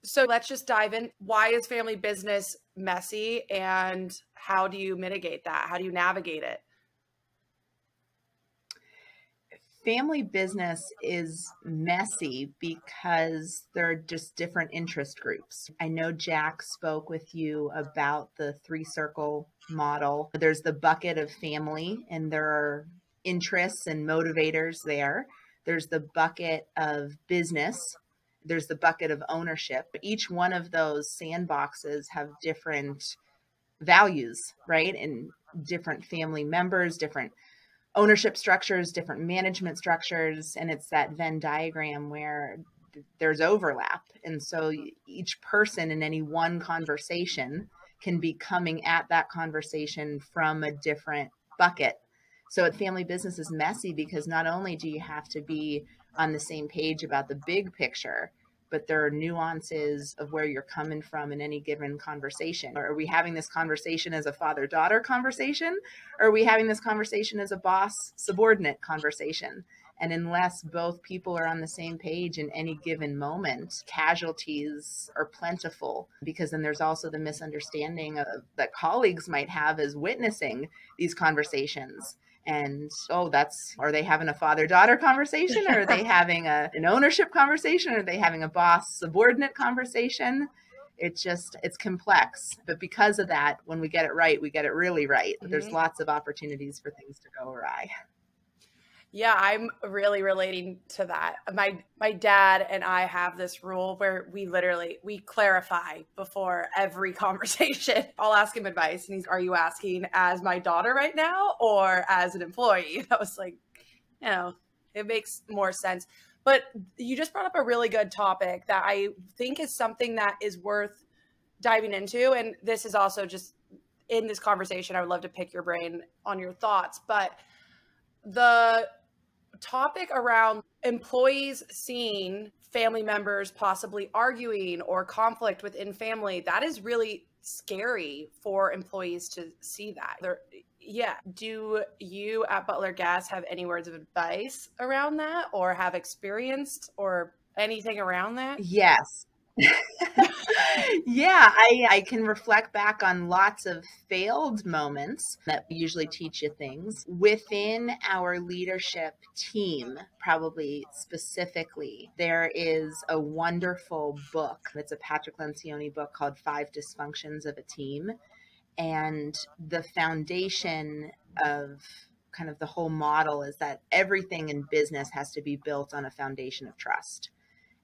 So let's just dive in. Why is family business messy, and how do you mitigate that? How do you navigate it? Family business is messy because there are just different interest groups. I know Jack spoke with you about the 3 circle model. There's the bucket of family, and there are interests and motivators there. There's the bucket of business. There's the bucket of ownership. Each one of those sandboxes have different values, right? And different family members, different ownership structures, different management structures, and it's that Venn diagram where there's overlap. And so each person in any one conversation can be coming at that conversation from a different bucket. So family business is messy because not only do you have to be on the same page about the big picture, but there are nuances of where you're coming from in any given conversation. Are we having this conversation as a father-daughter conversation? Or are we having this conversation as a boss-subordinate conversation? And unless both people are on the same page in any given moment, casualties are plentiful, because then there's also the misunderstanding that colleagues might have as witnessing these conversations. And, are they having a father-daughter conversation? Or are they having an ownership conversation? Or are they having a boss-subordinate conversation? It's complex. But because of that, when we get it right, we get it really right. Mm-hmm. There's lots of opportunities for things to go awry. Yeah, I'm really relating to that. My dad and I have this rule where we clarify before every conversation. I'll ask him advice, and are you asking as my daughter right now or as an employee? And I was like, it makes more sense. But you just brought up a really good topic that I think is something that is worth diving into. And this is also just in this conversation, I would love to pick your brain on your thoughts. But the topic around employees seeing family members possibly arguing or conflict within family, that is really scary for employees to see that. Do you at Butler Gas have any words of advice around that, or have experienced or anything around that? Yes. Yeah, I can reflect back on lots of failed moments that usually teach you things. Within our leadership team, probably specifically, there is a wonderful book. It's a Patrick Lencioni book called 5 Dysfunctions of a Team. And the foundation of kind of the whole model is that everything in business has to be built on a foundation of trust.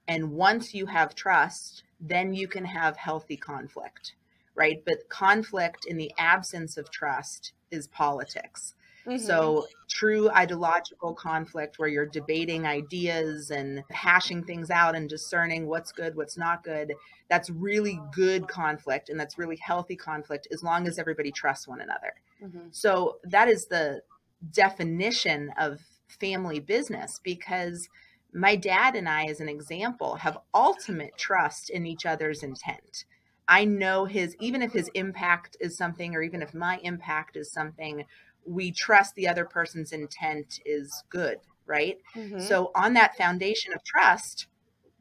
And once you have trust, then you can have healthy conflict, right? But conflict in the absence of trust is politics. Mm-hmm. So true ideological conflict, where you're debating ideas and hashing things out and discerning what's good, what's not good, that's really good conflict, and that's really healthy conflict as long as everybody trusts one another. Mm-hmm. So that is the definition of family business, because my dad and I, as an example, have ultimate trust in each other's intent. I know even if his impact is something, or even if my impact is something, we trust the other person's intent is good, right? Mm-hmm. So on that foundation of trust,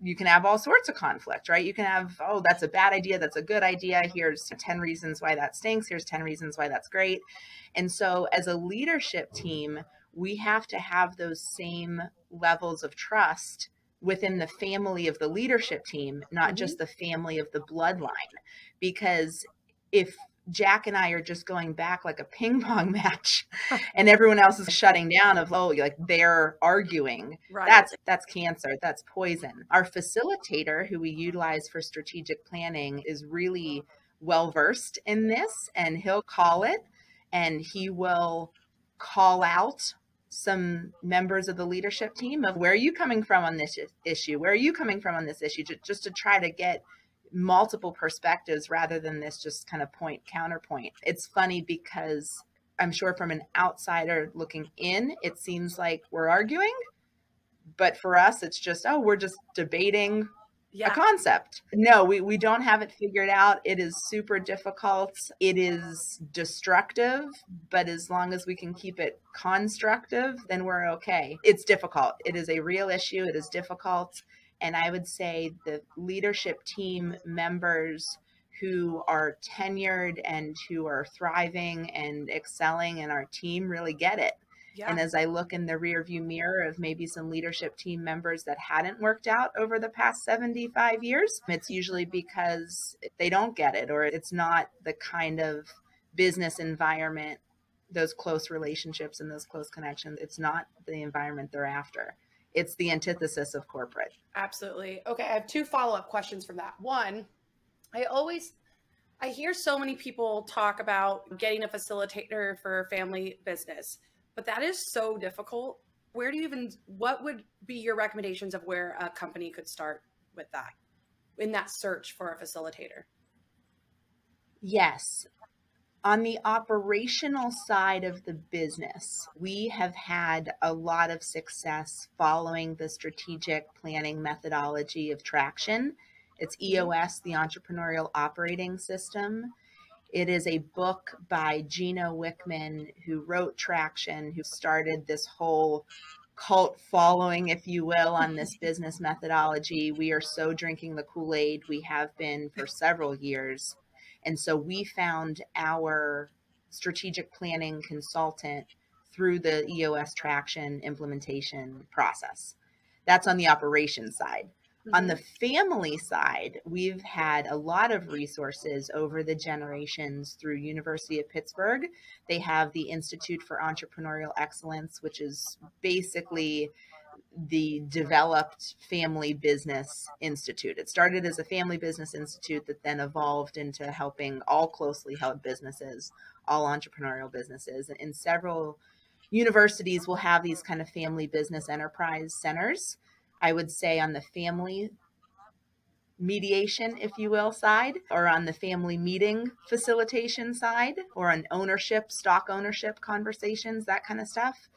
you can have all sorts of conflict, right? You can have, that's a bad idea, that's a good idea. Here's 10 reasons why that stinks. Here's 10 reasons why that's great. And so as a leadership team, we have to have those same levels of trust within the family of the leadership team, not mm-hmm. just the family of the bloodline. Because if Jack and I are just going back like a ping pong match and everyone else is shutting down they're arguing, right, that's cancer, that's poison. Our facilitator, who we utilize for strategic planning, is really well versed in this, and he'll call it, and he will call out some members of the leadership team of, where are you coming from on this issue? Where are you coming from on this issue? Just to try to get multiple perspectives rather than this just kind of point counterpoint. It's funny because I'm sure from an outsider looking in, it seems like we're arguing, but for us, it's just, we're just debating a concept. No, we don't have it figured out. It is super difficult. It is destructive, but as long as we can keep it constructive, then we're okay. It's difficult. It is a real issue. It is difficult. And I would say the leadership team members who are tenured and who are thriving and excelling in our team really get it. Yeah. And as I look in the rearview mirror of maybe some leadership team members that hadn't worked out over the past 75 years, it's usually because they don't get it, or it's not the kind of business environment, those close relationships and those close connections. It's not the environment they're after. It's the antithesis of corporate. Absolutely. Okay, I have two follow-up questions from that. One, I hear so many people talk about getting a facilitator for family business, but that is so difficult. What would be your recommendations of where a company could start with that, in that search for a facilitator? Yes. On the operational side of the business, we have had a lot of success following the strategic planning methodology of Traction. It's EOS, the Entrepreneurial Operating System. It is a book by Gino Wickman, who wrote Traction, who started this whole cult following, if you will, on this business methodology. We are so drinking the Kool-Aid. We have been for several years. And so we found our strategic planning consultant through the EOS Traction implementation process. That's on the operations side. On the family side, we've had a lot of resources over the generations through University of Pittsburgh. They have the Institute for Entrepreneurial Excellence, which is basically the developed family business institute. It started as a family business institute that then evolved into helping all closely held businesses, all entrepreneurial businesses. And several universities will have these kind of family business enterprise centers. I would say on the family mediation, if you will, side, or on the family meeting facilitation side, or on ownership, stock ownership conversations, that kind of stuff.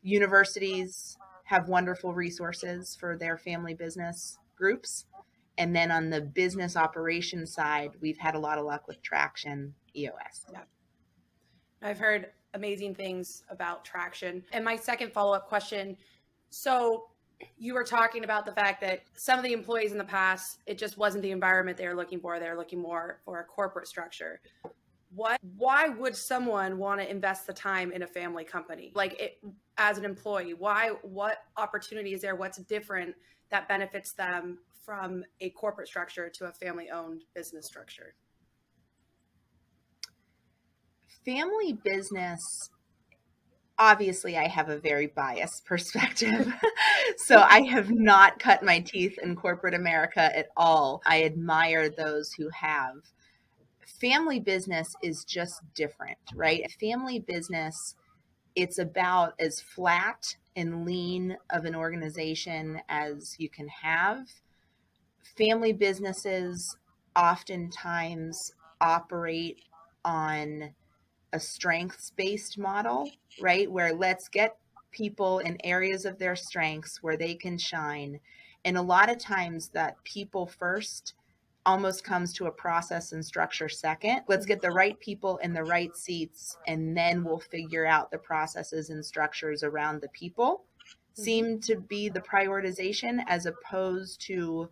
Universities have wonderful resources for their family business groups. And then on the business operations side, we've had a lot of luck with Traction, EOS. Yeah. I've heard amazing things about Traction. And my second follow-up question, so you were talking about the fact that some of the employees in the past, it just wasn't the environment they were looking for. They were looking more for a corporate structure. Why would someone want to invest the time in a family company? As an employee, what opportunity is there? What's different that benefits them from a corporate structure to a family-owned business structure? Family business, obviously I have a very biased perspective. So I have not cut my teeth in corporate America at all. I admire those who have. Family business is just different, right? A family business, it's about as flat and lean of an organization as you can have. Family businesses oftentimes operate on a strengths-based model, right? Where let's get people in areas of their strengths where they can shine. And a lot of times that people first almost comes to a process and structure second. Let's get the right people in the right seats, and then we'll figure out the processes and structures around the people. Seem to be the prioritization, as opposed to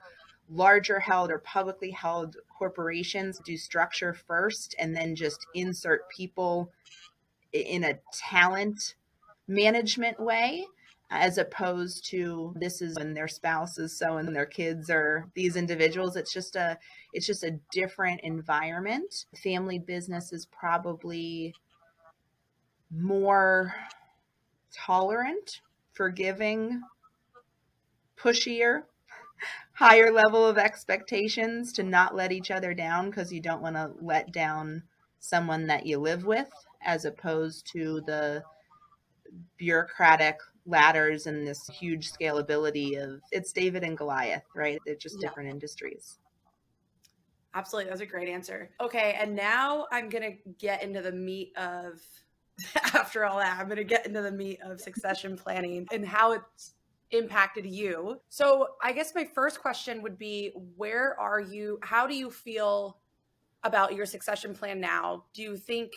larger held or publicly held corporations do structure first and then just insert people in a talent management way, as opposed to this is when their spouse is so and their kids are these individuals. It's just a different environment. Family business is probably more tolerant, forgiving, pushier, higher level of expectations to not let each other down because you don't want to let down someone that you live with, as opposed to the bureaucratic ladders and this huge scalability of it's David and Goliath, right? They're just different industries. Absolutely. That's a great answer. Okay. And now I'm going to get into the meat of, after all that, I'm going to get into the meat of succession planning and how it's impacted you. So I guess my first question would be, where are you? How do you feel about your succession plan now? Do you think,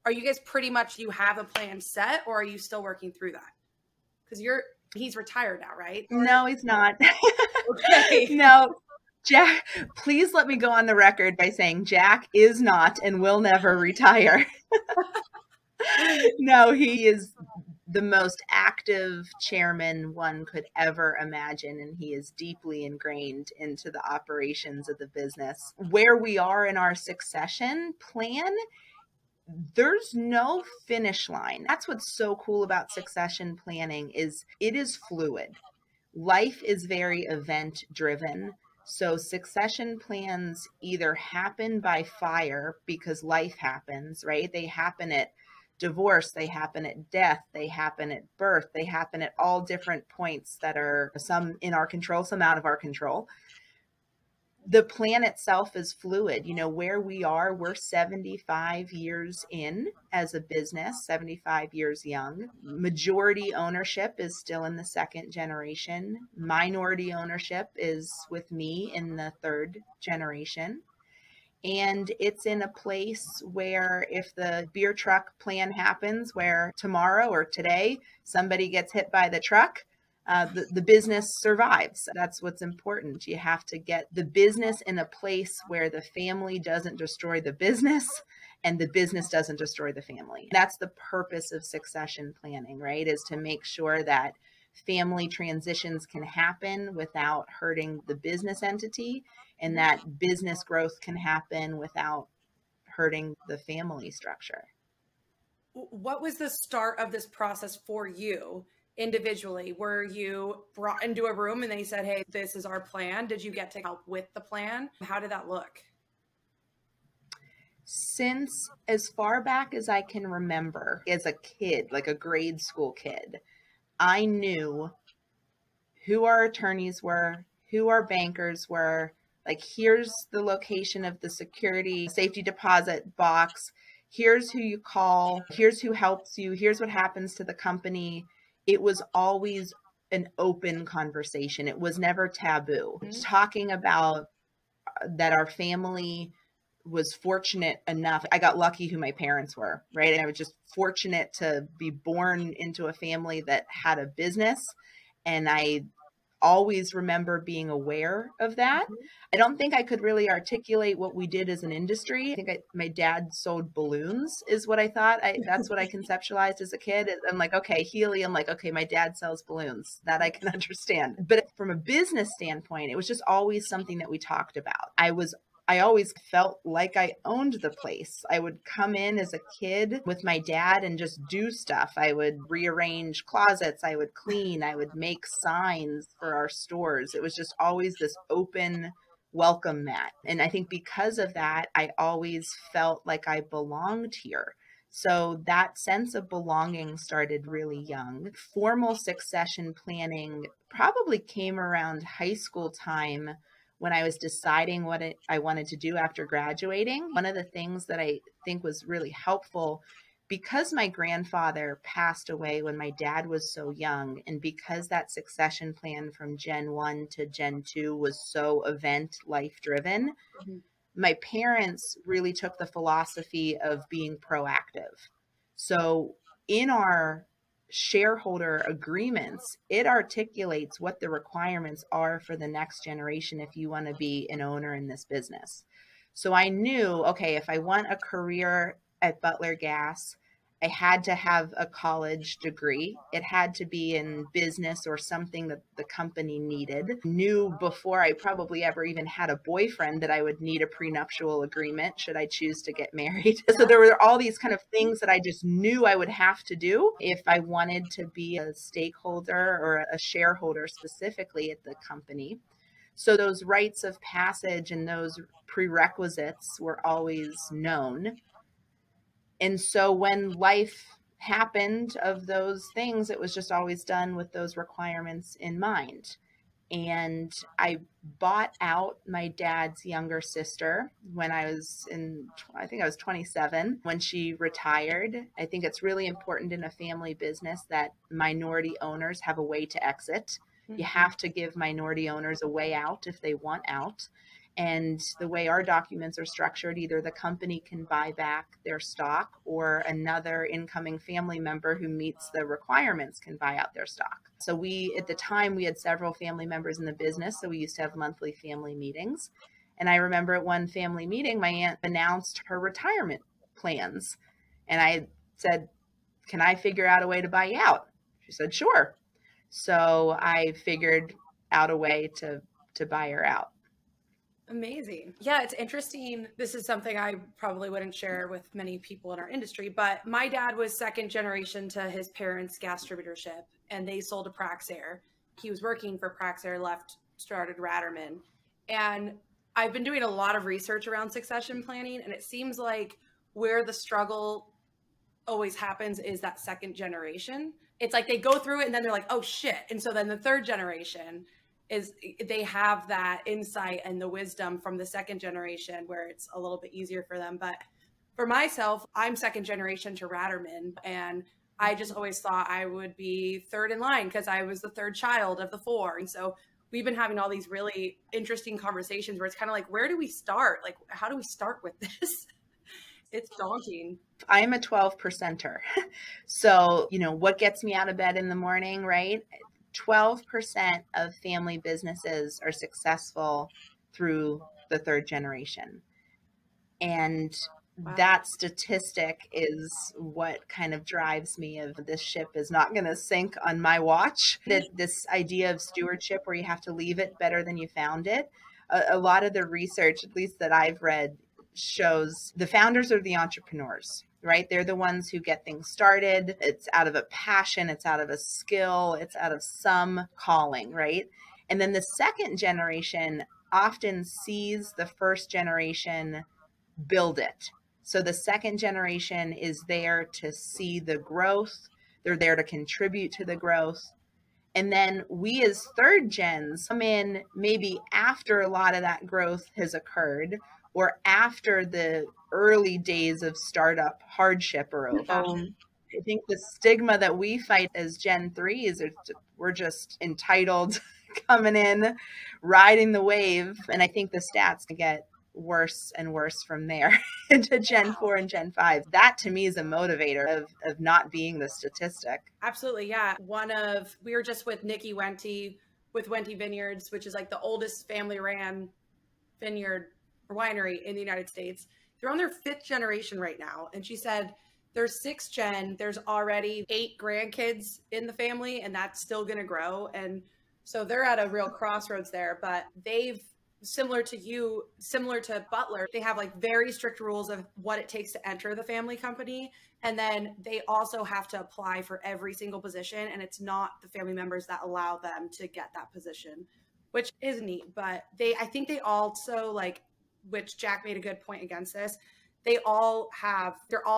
are you guys pretty much, you have a plan set, or are you still working through that? Because he's retired now, right? No, he's not. Okay. No, Jack, please let me go on the record by saying Jack is not and will never retire. No, he is the most active chairman one could ever imagine, and he is deeply ingrained into the operations of the business. Where we are in our succession plan, there's no finish line. That's what's so cool about succession planning is it is fluid. Life is very event driven. So succession plans either happen by fire because life happens, right? They happen at divorce, they happen at death, they happen at birth, they happen at all different points that are some in our control, some out of our control. The plan itself is fluid. You know, where we are, we're 75 years in as a business, 75 years young. Majority ownership is still in the second generation. Minority ownership is with me in the third generation. And it's in a place where if the beer truck plan happens, where tomorrow or today somebody gets hit by the truck, the business survives. That's what's important. You have to get the business in a place where the family doesn't destroy the business and the business doesn't destroy the family. That's the purpose of succession planning, right? Is to make sure that family transitions can happen without hurting the business entity, and that business growth can happen without hurting the family structure. What was the start of this process for you individually? Were you brought into a room and they said, hey, this is our plan? Did you get to help with the plan? How did that look? Since as far back as I can remember, as a kid, like a grade school kid, I knew who our attorneys were, who our bankers were. Like, here's the location of the security safety deposit box. Here's who you call. Here's who helps you. Here's what happens to the company. It was always an open conversation. It was never taboo. Mm-hmm. Talking about that our family was fortunate enough. I got lucky who my parents were, right? And I was just fortunate to be born into a family that had a business. And I always remember being aware of that. I don't think I could really articulate what we did as an industry. I think my dad sold balloons is what I thought. That's what I conceptualized as a kid. I'm like, okay, helium, like, okay, my dad sells balloons. That I can understand. But from a business standpoint, it was just always something that we talked about. I always felt like I owned the place. I would come in as a kid with my dad and just do stuff. I would rearrange closets. I would clean. I would make signs for our stores. It was just always this open welcome mat. And I think because of that, I always felt like I belonged here. So that sense of belonging started really young. Formal succession planning probably came around high school time, when I was deciding what I wanted to do after graduating. One of the things that I think was really helpful, because my grandfather passed away when my dad was so young, and because that succession plan from Gen 1 to Gen 2 was so event life driven, my parents really took the philosophy of being proactive. So in our shareholder agreements, it articulates what the requirements are for the next generation if you want to be an owner in this business. So I knew, okay, if I want a career at Butler Gas, I had to have a college degree. It had to be in business or something that the company needed. Knew before I probably ever even had a boyfriend that I would need a prenuptial agreement should I choose to get married. So there were all these kind of things that I just knew I would have to do if I wanted to be a stakeholder or a shareholder specifically at the company. So those rites of passage and those prerequisites were always known. And so when life happened of those things, it was just always done with those requirements in mind. And I bought out my dad's younger sister when I was I think I was 27 when she retired. I think it's really important in a family business that minority owners have a way to exit. You have to give minority owners a way out if they want out. And the way our documents are structured, either the company can buy back their stock or another incoming family member who meets the requirements can buy out their stock. So we, at the time, we had several family members in the business. So we used to have monthly family meetings. And I remember at one family meeting, my aunt announced her retirement plans. And I said, can I figure out a way to buy you out? She said, sure. So I figured out a way to buy her out. Amazing. Yeah, it's interesting. This is something I probably wouldn't share with many people in our industry, but my dad was second generation to his parents' gas distributorship, and they sold to Praxair. He was working for Praxair, left, started Ratterman. And I've been doing a lot of research around succession planning, and it seems like where the struggle always happens is that second generation. It's like they go through it and then they're like, oh shit. And so then the third generation is they have that insight and the wisdom from the second generation where it's a little bit easier for them. But for myself, I'm second generation to Ratterman, and I just always thought I would be third in line because I was the third child of the four. And so we've been having all these really interesting conversations where it's kind of like, where do we start? Like, how do we start with this? It's daunting. I'm a 12 percenter. So, what gets me out of bed in the morning, right? 12% of family businesses are successful through the third generation. And wow, that statistic is what kind of drives me of this ship is not going to sink on my watch. That this idea of stewardship where you have to leave it better than you found it. A lot of the research, at least that I've read, shows the founders are the entrepreneurs, right? They're the ones who get things started. It's out of a passion, it's out of a skill, it's out of some calling, right? And then the second generation often sees the first generation build it. So the second generation is there to see the growth. They're there to contribute to the growth. And then we as third gens come in maybe after a lot of that growth has occurred or after the early days of startup hardship are over. I think the stigma that we fight as Gen 3 is we're just entitled, coming in, riding the wave. And I think the stats get worse and worse from there into Gen 4 and Gen 5. That to me is a motivator of not being the statistic. Absolutely. Yeah. We were just with Nikki Wente with Wente Vineyards, which is like the oldest family ran vineyard or winery in the United States. They're on their 5th generation right now. And she said there's 6th gen, there's already 8 grandkids in the family, and that's still going to grow. And so they're at a real crossroads there, but they've, similar to Butler, they have like very strict rules of what it takes to enter the family company. And then they also have to apply for every single position. And it's not the family members that allow them to get that position, which is neat. But I think they also which Jack made a good point against this. They're all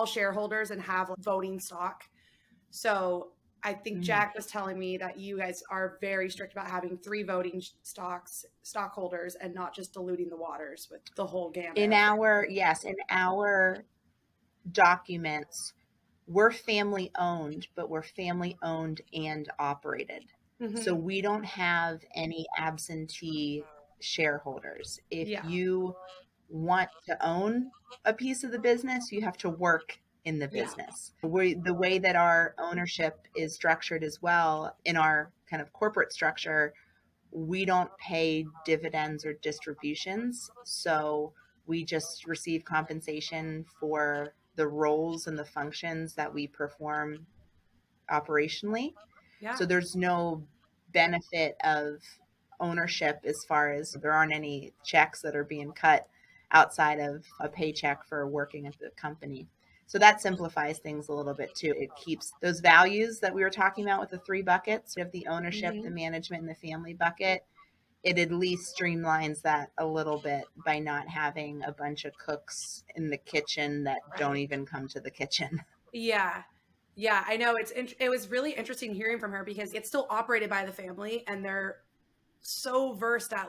shareholders and have voting stock. So I think Jack was telling me that you guys are very strict about having 3 voting stockholders and not just diluting the waters with the whole gamut. In our documents, we're family owned, but we're family owned and operated. Mm-hmm. So we don't have any absentee shareholders. If you want to own a piece of the business, you have to work in the business. Yeah. The way that our ownership is structured as well, in our kind of corporate structure, we don't pay dividends or distributions. So we just receive compensation for the roles and the functions that we perform operationally. Yeah. So there's no benefit of ownership as far as there aren't any checks that are being cut outside of a paycheck for working at the company. So that simplifies things a little bit too. It keeps those values that we were talking about with the 3 buckets of the ownership, the management, and the family bucket. It at least streamlines that a little bit by not having a bunch of cooks in the kitchen that don't even come to the kitchen. Yeah. Yeah, I know. It was really interesting hearing from her because it's still operated by the family and they're so versed at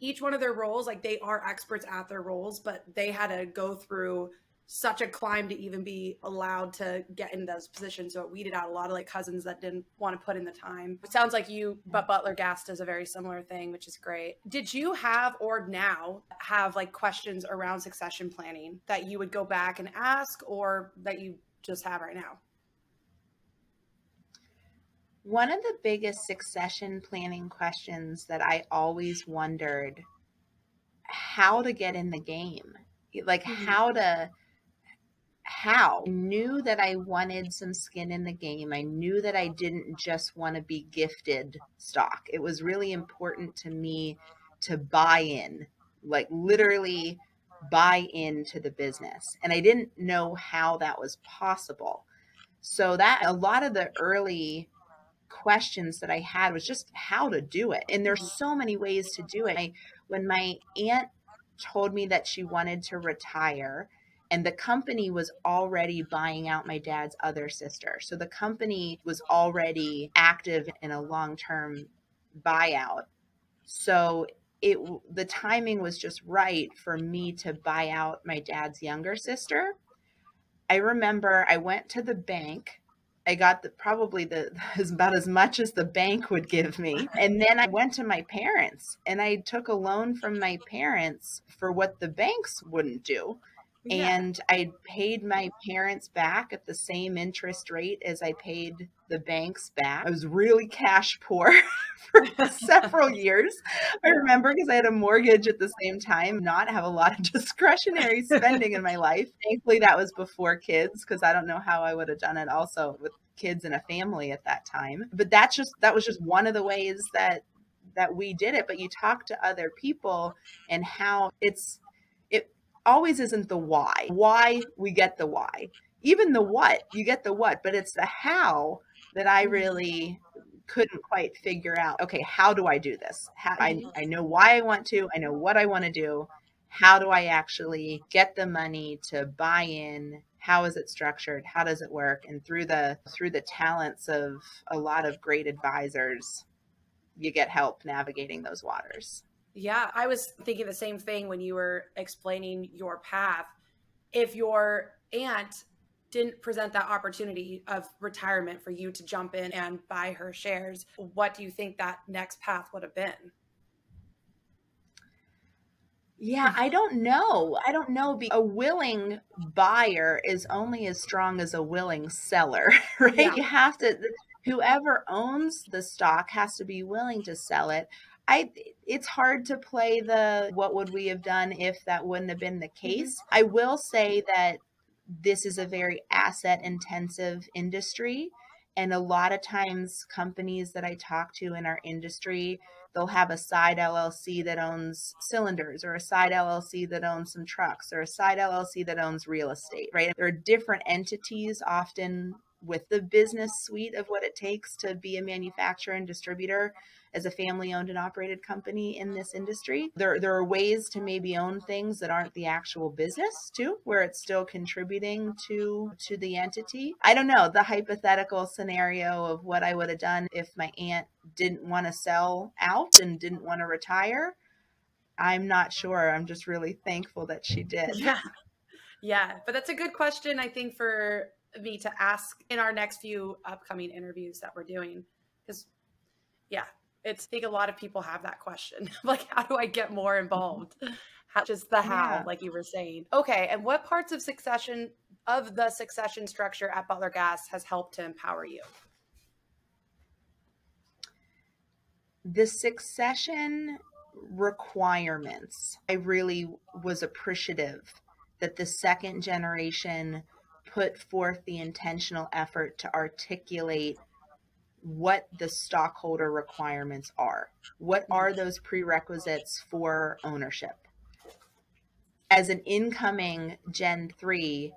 each one of their roles. They are experts at their roles, but they had to go through such a climb to even be allowed to get in those positions. So it weeded out a lot of like cousins that didn't want to put in the time. It sounds like you, but Butler Gas does a very similar thing, which is great. Did you have, or now have, like questions around succession planning that you would go back and ask, or that you just have right now? One of the biggest succession planning questions that I always wondered how to get in the game, like how I knew that I wanted some skin in the game. I knew that I didn't just want to be gifted stock. It was really important to me to buy in, like literally buy into the business. And I didn't know how that was possible. So that a lot of the early questions that I had was just how to do it. And there's so many ways to do it. When my aunt told me that she wanted to retire, and the company was already buying out my dad's other sister. So the company was already active in a long-term buyout. So the timing was just right for me to buy out my dad's younger sister. I remember I went to the bank. I got probably about as much as the bank would give me. And then I went to my parents and I took a loan from my parents for what the banks wouldn't do. Yeah. And I paid my parents back at the same interest rate as I paid the banks back. I was really cash poor for several years. I remember, because I had a mortgage at the same time, not have a lot of discretionary spending in my life. Thankfully, that was before kids, because I don't know how I would have done it also with kids and a family at that time. But that was just one of the ways that we did it. But you talk to other people and how it always isn't the why. Why, we get the why. Even the what, you get the what, but it's the how that I really couldn't quite figure out. Okay, how do I do this? I know why I want to, I know what I want to do. How do I actually get the money to buy in? How is it structured? How does it work? And through the talents of a lot of great advisors, you get help navigating those waters. Yeah, I was thinking the same thing when you were explaining your path. If your aunt didn't present that opportunity of retirement for you to jump in and buy her shares, what do you think that next path would have been? Yeah, I don't know. A willing buyer is only as strong as a willing seller, right? Yeah. You have to, whoever owns the stock has to be willing to sell it. It's hard to play the what would we have done if that wouldn't have been the case. I will say that this is a very asset intensive industry. And a lot of times companies that I talk to in our industry, they'll have a side LLC that owns cylinders, or a side LLC that owns some trucks, or a side LLC that owns real estate, right? There are different entities often with the business suite of what it takes to be a manufacturer and distributor as a family owned and operated company in this industry. There are ways to maybe own things that aren't the actual business too, where it's still contributing to the entity. I don't know, the hypothetical scenario of what I would have done if my aunt didn't want to sell out and didn't want to retire. I'm not sure. I'm just really thankful that she did. Yeah. Yeah. But that's a good question, I think, for me to ask in our next few upcoming interviews that we're doing. Because, yeah, I think a lot of people have that question. Like, how do I get more involved? Just the how, Yeah. like you were saying. Okay. And what parts of the succession structure at Butler Gas has helped to empower you? The succession requirements, I really was appreciative that the second generation put forth the intentional effort to articulate what the stockholder requirements are. What are those prerequisites for ownership? As an incoming Gen 3,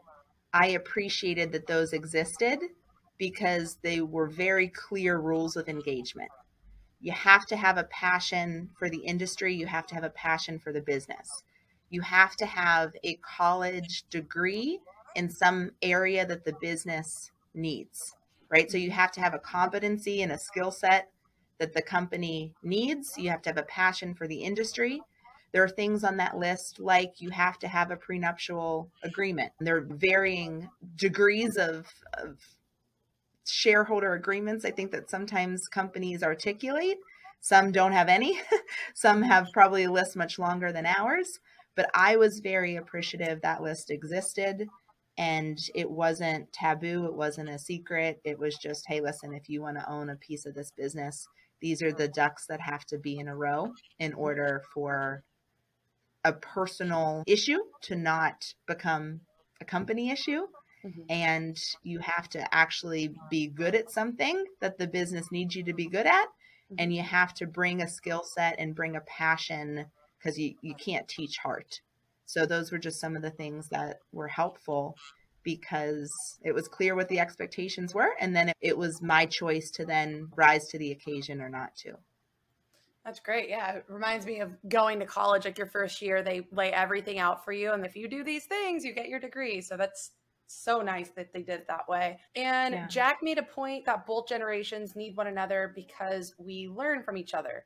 I appreciated that those existed because they were very clear rules of engagement. You have to have a passion for the industry. You have to have a passion for the business. You have to have a college degree in some area that the business needs, right? So you have to have a competency and a skill set that the company needs. You have to have a passion for the industry. There are things on that list like you have to have a prenuptial agreement. There are varying degrees of shareholder agreements I think that sometimes companies articulate. Some don't have any. Some have probably a list much longer than ours. But I was very appreciative that list existed, and it wasn't taboo. It wasn't a secret. It was just, hey, listen, if you want to own a piece of this business, these are the ducks that have to be in a row in order for a personal issue to not become a company issue. Mhm. And you have to actually be good at something that the business needs you to be good at. And you have to bring a skill set and bring a passion, because you can't teach heart. So those were just some of the things that were helpful, because it was clear what the expectations were. And then it was my choice to then rise to the occasion or not to. That's great. Yeah. It reminds me of going to college, like your first year, they lay everything out for you. And if you do these things, you get your degree. So that's so nice that they did it that way. And Yeah. Jack made a point that both generations need one another because we learn from each other.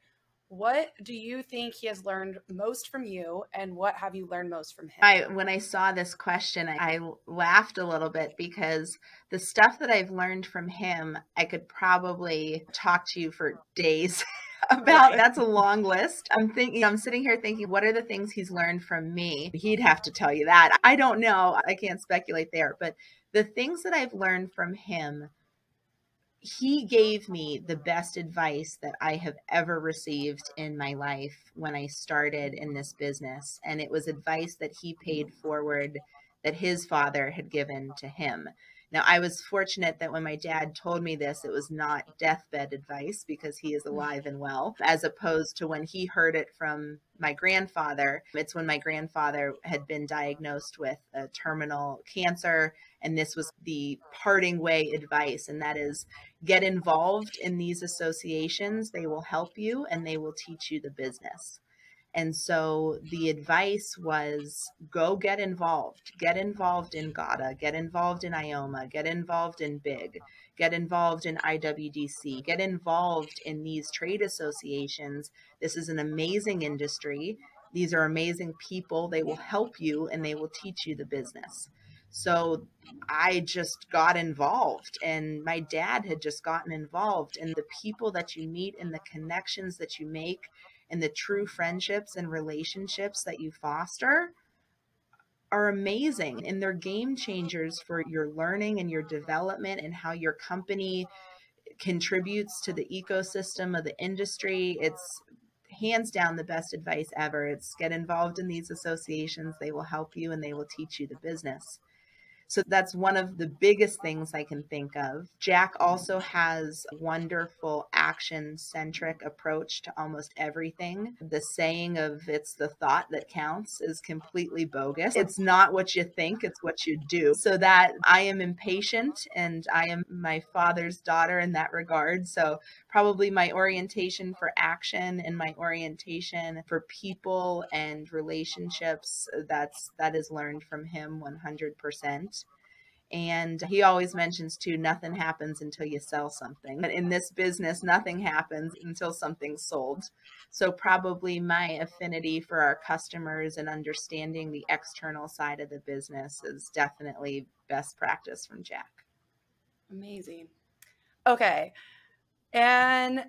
What do you think he has learned most from you, and what have you learned most from him? When I saw this question, I laughed a little bit, because the stuff that I've learned from him, I could probably talk to you for days about. Right. That's a long list. I'm sitting here thinking, what are the things he's learned from me? He'd have to tell you that. I don't know. I can't speculate there. But the things that I've learned from him, he gave me the best advice that I have ever received in my life when I started in this business. And it was advice that he paid forward, that his father had given to him. Now, I was fortunate that when my dad told me this, it was not deathbed advice, because he is alive and well, as opposed to when he heard it from my grandfather. It's when my grandfather had been diagnosed with a terminal cancer. And this was the parting way advice. And that is, get involved in these associations. They will help you and they will teach you the business. And so the advice was, go get involved. Get involved in GATA, get involved in IOMA, get involved in BIG, get involved in IWDC, get involved in these trade associations. This is an amazing industry. These are amazing people. They will help you and they will teach you the business. So I just got involved, and my dad had just gotten involved, and the people that you meet and the connections that you make and the true friendships and relationships that you foster are amazing, and they're game changers for your learning and your development and how your company contributes to the ecosystem of the industry. It's hands down the best advice ever. It's get involved in these associations. They will help you and they will teach you the business. So that's one of the biggest things I can think of. Jack also has a wonderful action-centric approach to almost everything. The saying of it's the thought that counts is completely bogus. It's not what you think, it's what you do. So that I am impatient, and I am my father's daughter in that regard. So probably my orientation for action and my orientation for people and relationships, that is learned from him 100%. And he always mentions too, nothing happens until you sell something. But in this business, nothing happens until something's sold. So probably my affinity for our customers and understanding the external side of the business is definitely best practice from Jack. Amazing. Okay. And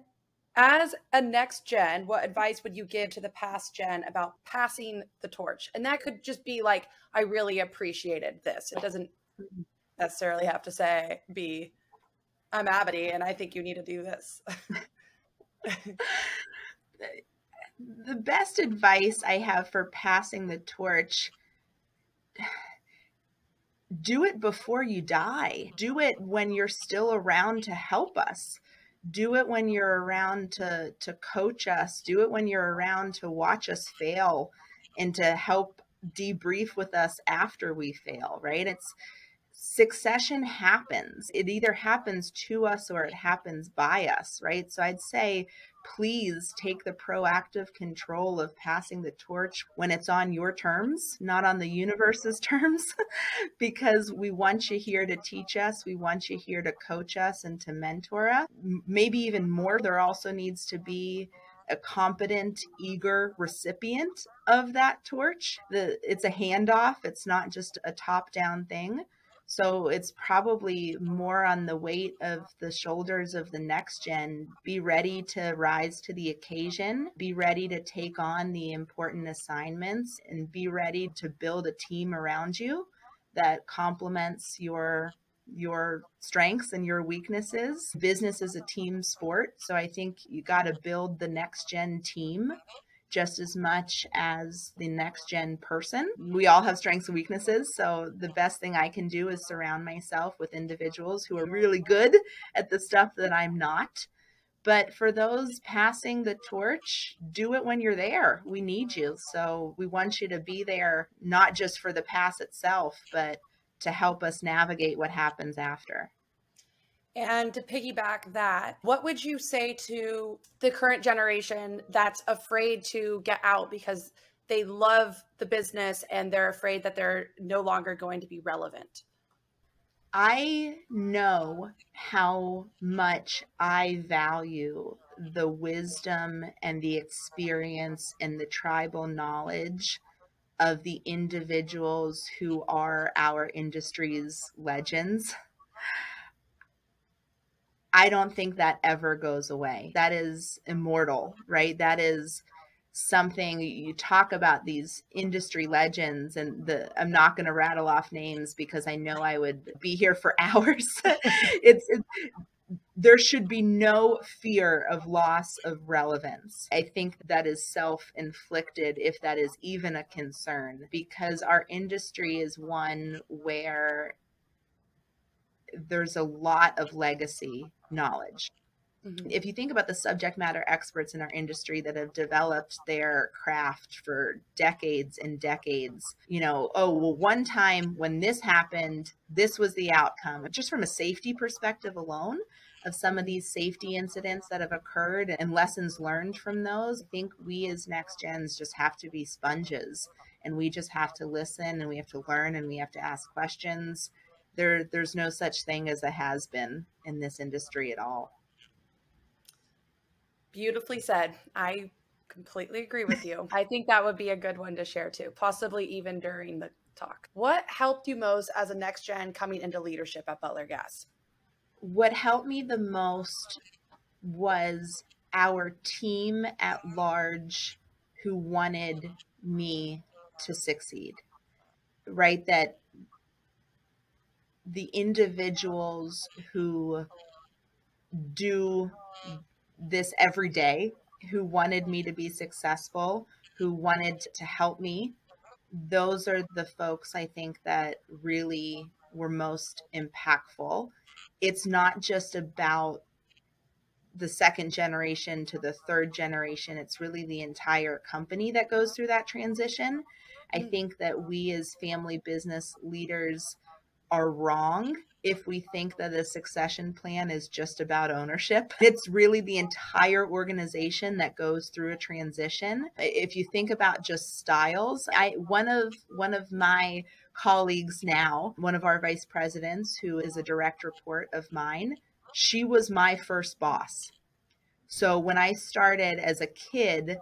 as a next gen, what advice would you give to the past gen about passing the torch? And that could just be like, I really appreciated this. It doesn't necessarily have to say, I'm Abydee and I think you need to do this. The best advice I have for passing the torch: do it before you die. Do it when you're still around to help us. Do it when you're around to coach us. Do it when you're around to watch us fail and to help debrief with us after we fail, right? It's succession happens. It either happens to us or it happens by us, right? So I'd say, please take the proactive control of passing the torch when it's on your terms, not on the universe's terms, because we want you here to teach us. We want you here to coach us and to mentor us. Maybe even more, there also needs to be a competent, eager recipient of that torch. It's a handoff. It's not just a top-down thing. So it's probably more on the weight of the shoulders of the next gen. Be ready to rise to the occasion, be ready to take on the important assignments, and be ready to build a team around you that complements your strengths and your weaknesses. Business is a team sport. So I think you got to build the next gen team just as much as the next gen person. We all have strengths and weaknesses. So the best thing I can do is surround myself with individuals who are really good at the stuff that I'm not. But for those passing the torch, do it when you're there. We need you. So we want you to be there, not just for the pass itself, but to help us navigate what happens after. And to piggyback that, what would you say to the current generation that's afraid to get out because they love the business and they're afraid that they're no longer going to be relevant? I know how much I value the wisdom and the experience and the tribal knowledge of the individuals who are our industry's legends. I don't think that ever goes away. That is immortal, right? That is something. You talk about these industry legends, and I'm not going to rattle off names because I know I would be here for hours. There should be no fear of loss of relevance. I think that is self-inflicted if that is even a concern, because our industry is one where there's a lot of legacy knowledge. Mm-hmm. If you think about the subject matter experts in our industry that have developed their craft for decades and decades, one time when this happened, this was the outcome. Just from a safety perspective alone, of some of these safety incidents that have occurred and lessons learned from those, I think we as next gens just have to be sponges, and we just have to listen, and we have to learn, and we have to ask questions. There's no such thing as a has-been in this industry at all. Beautifully said. I completely agree with you. I think that would be a good one to share too, possibly even during the talk. What helped you most as a next gen coming into leadership at Butler Gas? What helped me the most was our team at large who wanted me to succeed, right? That the individuals who do this every day, who wanted me to be successful, who wanted to help me, those are the folks I think that really were most impactful. It's not just about the second generation to the third generation. It's really the entire company that goes through that transition. I think that we as family business leaders are wrong if we think that a succession plan is just about ownership. It's really the entire organization that goes through a transition. If you think about just styles, one of my colleagues now, one of our vice presidents, who is a direct report of mine, she was my first boss. So when I started as a kid,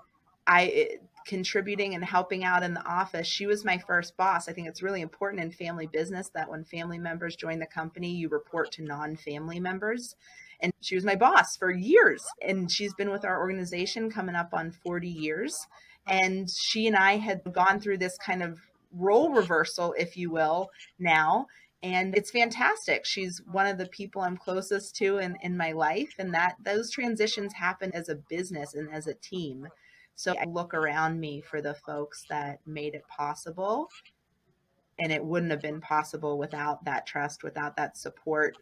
contributing and helping out in the office, she was my first boss. I think it's really important in family business that when family members join the company, you report to non-family members. And she was my boss for years. And she's been with our organization coming up on 40 years. And she and I had gone through this kind of role reversal, if you will, now. And it's fantastic. She's one of the people I'm closest to in my life. And that those transitions happen as a business and as a team. So I look around me for the folks that made it possible. And it wouldn't have been possible without that trust, without that support.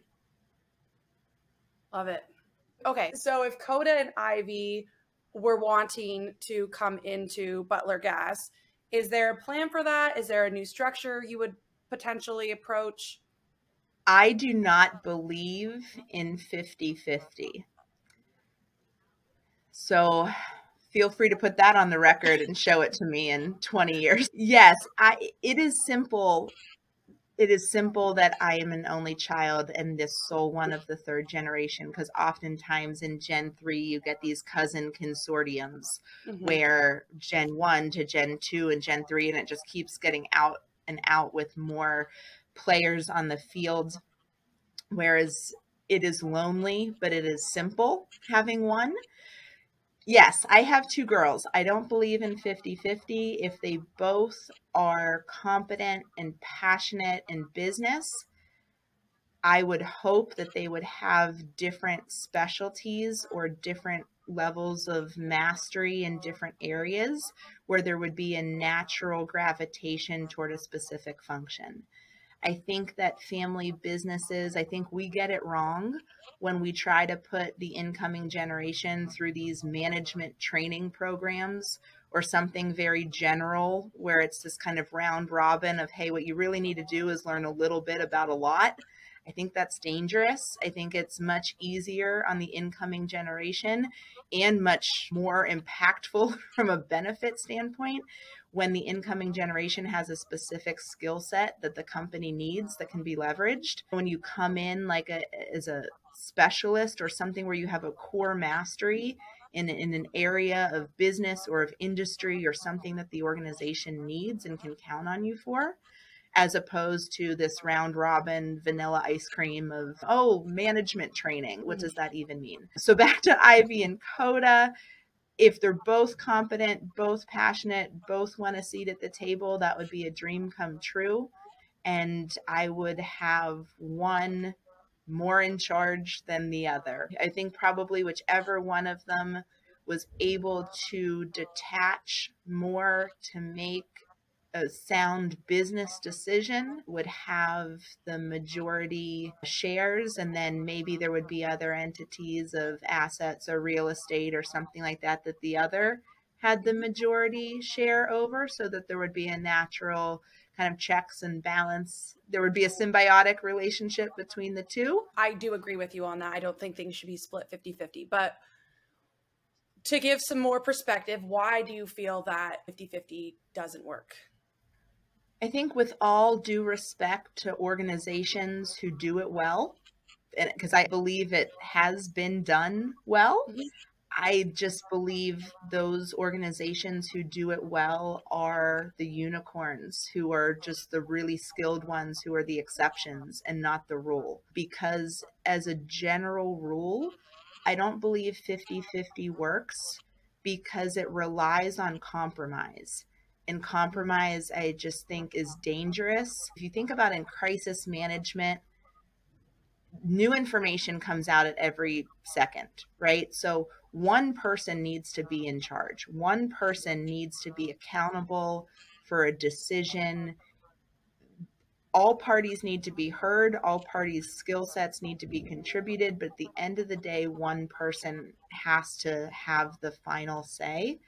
Love it. Okay. So if Coda and Ivy were wanting to come into Butler Gas, is there a plan for that? Is there a new structure you would potentially approach? I do not believe in 50-50. So feel free to put that on the record and show it to me in 20 years. Yes, it is simple. It is simple that I am an only child and this sole one of the third generation, because oftentimes in Gen 3, you get these cousin consortiums where Gen 1 to Gen 2 and Gen 3, and it just keeps getting out and out with more players on the field. Whereas it is lonely, but it is simple having one. Yes, I have two girls. I don't believe in 50-50. If they both are competent and passionate in business, I would hope that they would have different specialties or different levels of mastery in different areas where there would be a natural gravitation toward a specific function. I think that family businesses, I think we get it wrong when we try to put the incoming generation through these management training programs or something very general where it's this kind of round robin of, hey, what you really need to do is learn a little bit about a lot. I think that's dangerous. I think it's much easier on the incoming generation and much more impactful from a benefit standpoint when the incoming generation has a specific skill set that the company needs that can be leveraged. When you come in like as a specialist or something where you have a core mastery in an area of business or of industry or something that the organization needs and can count on you for, as opposed to this round robin vanilla ice cream of, oh, management training. What does that even mean? So back to Ivy and Coda. If they're both competent, both passionate, both want a seat at the table, that would be a dream come true. And I would have one more in charge than the other. I think probably whichever one of them was able to detach more to make a sound business decision would have the majority shares, and then maybe there would be other entities of assets or real estate or something like that that the other had the majority share over, so that there would be a natural kind of checks and balance. There would be a symbiotic relationship between the two. I do agree with you on that. I don't think things should be split 50-50, but to give some more perspective, why do you feel that 50-50 doesn't work? I think with all due respect to organizations who do it well, and because I believe it has been done well, I just believe those organizations who do it well are the unicorns, who are just the really skilled ones, who are the exceptions and not the rule. Because as a general rule, I don't believe 50-50 works because it relies on compromise. And compromise, I just think, is dangerous. If you think about in crisis management, new information comes out at every second, right? So one person needs to be in charge. One person needs to be accountable for a decision. All parties need to be heard. All parties' skill sets need to be contributed. But at the end of the day, one person has to have the final say.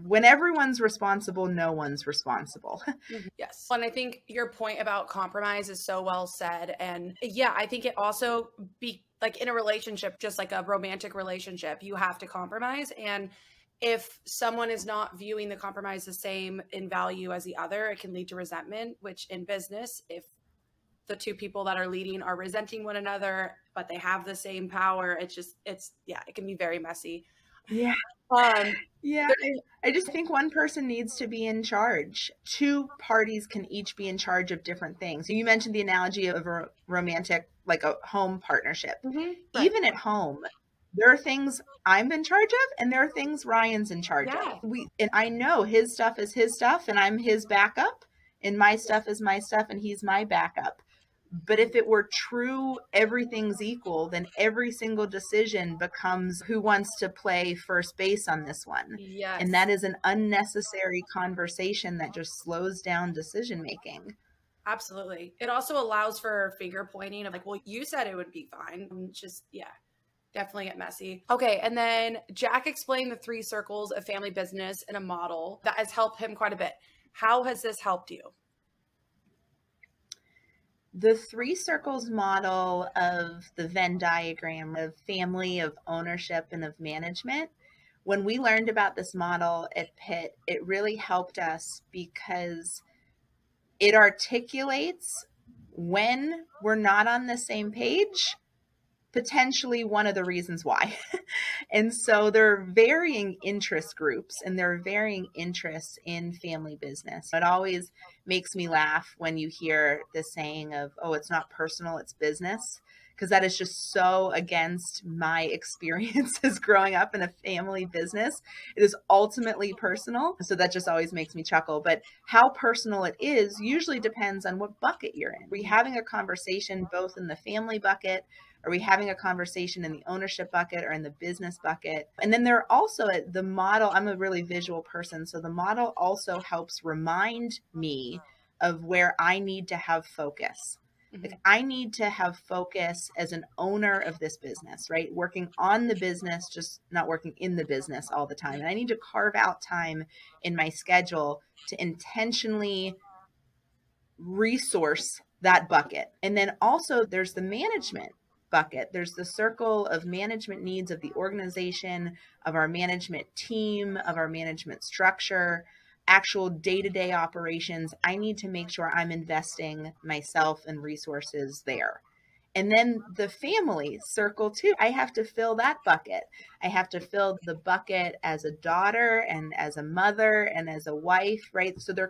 When everyone's responsible, no one's responsible. Yes. And I think your point about compromise is so well said. And yeah, I think it also be like in a relationship, just like a romantic relationship, you have to compromise. And if someone is not viewing the compromise the same in value as the other, it can lead to resentment, which in business, if the two people that are leading are resenting one another, but they have the same power, it can be very messy. Yeah. I just think one person needs to be in charge. Two parties can each be in charge of different things. You mentioned the analogy of a romantic, like a home partnership. Right. Even at home, there are things I'm in charge of and there are things Ryan's in charge of. And I know his stuff is his stuff and I'm his backup, and my stuff is my stuff and he's my backup. But if it were true, everything's equal, then every single decision becomes who wants to play first base on this one. Yes. And that is an unnecessary conversation that just slows down decision making. Absolutely. It also allows for finger pointing of like, well, you said it would be fine. Definitely get messy. Okay. And then Jack explained the 3 circles of family business in a model that has helped him quite a bit. How has this helped you? The 3 circles model of the Venn diagram of family, of ownership, and of management, when we learned about this model at Pitt, it really helped us because it articulates When we're not on the same page, potentially one of the reasons why. And so there are varying interest groups and there are varying interests in family business. It always makes me laugh when you hear the saying of, oh, it's not personal, it's business, because that is just so against my experiences growing up in a family business. It is ultimately personal. So that just always makes me chuckle. But how personal it is usually depends on what bucket you're in. Are we having a conversation both in the family bucket? Are we having a conversation in the ownership bucket or in the business bucket? And then there are also the model. I'm a really visual person. So the model also helps remind me of where I need to have focus. Like I need to have focus as an owner of this business, right? Working on the business, just not working in the business all the time. And I need to carve out time in my schedule to intentionally resource that bucket. And then also there's the management bucket. There's the circle of management needs of the organization, of our management team, of our management structure, actual day-to-day operations. I need to make sure I'm investing myself and resources there. And then the family circle too. I have to fill that bucket. I have to fill the bucket as a daughter and as a mother and as a wife, right? So they're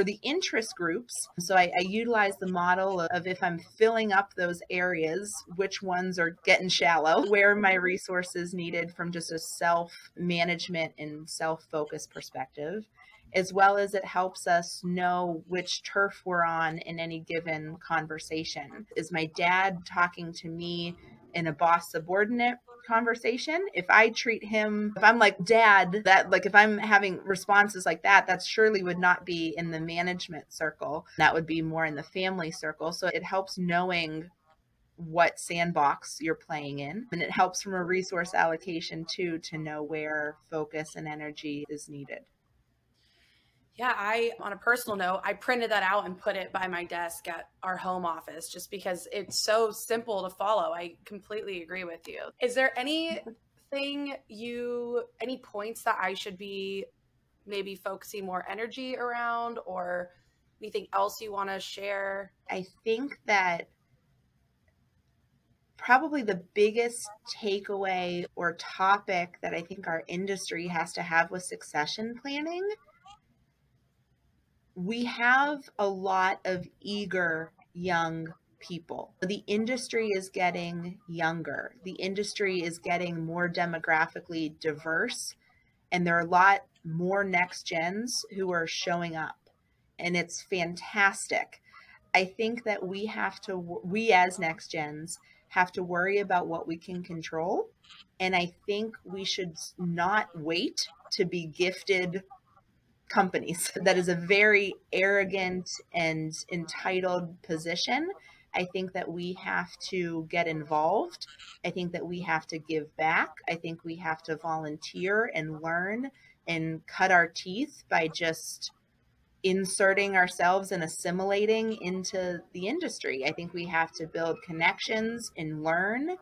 the interest groups. So I utilize the model of if I'm filling up those areas, which ones are getting shallow, where are my resources needed from just a self-management and self-focus perspective, as well as it helps us know which turf we're on in any given conversation. Is my dad talking to me in a boss subordinate conversation? If I treat him, if I'm like dad, that like if I'm having responses like that, that surely would not be in the management circle. That would be more in the family circle. So it helps knowing what sandbox you're playing in. And it helps from a resource allocation too, to know where focus and energy is needed. Yeah, on a personal note, I printed that out and put it by my desk at our home office just because it's so simple to follow. I completely agree with you. Is there any points that I should be maybe focusing more energy around, or anything else you want to share? I think that probably the biggest takeaway or topic that I think our industry has to have with succession planning, we have a lot of eager young people. The industry is getting younger. The industry is getting more demographically diverse, and there are a lot more next gens who are showing up, and it's fantastic. I think that we as next gens have to worry about what we can control. And I think we should not wait to be gifted companies. That is a very arrogant and entitled position. I think that we have to get involved. I think that we have to give back. I think we have to volunteer and learn and cut our teeth by just inserting ourselves and assimilating into the industry. I think we have to build connections and learn.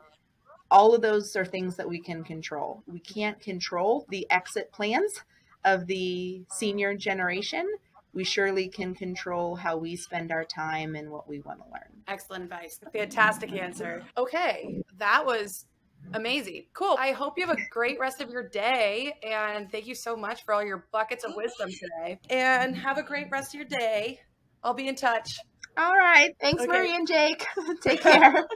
All of those are things that we can control. We can't control the exit plans of the senior generation. We surely can control how we spend our time and what we want to learn. Excellent advice. Fantastic answer. Okay, that was amazing. Cool. I hope you have a great rest of your day. And thank you so much for all your buckets of wisdom today. And have a great rest of your day. I'll be in touch. All right. Thanks, okay. Marie and Jake. Take care.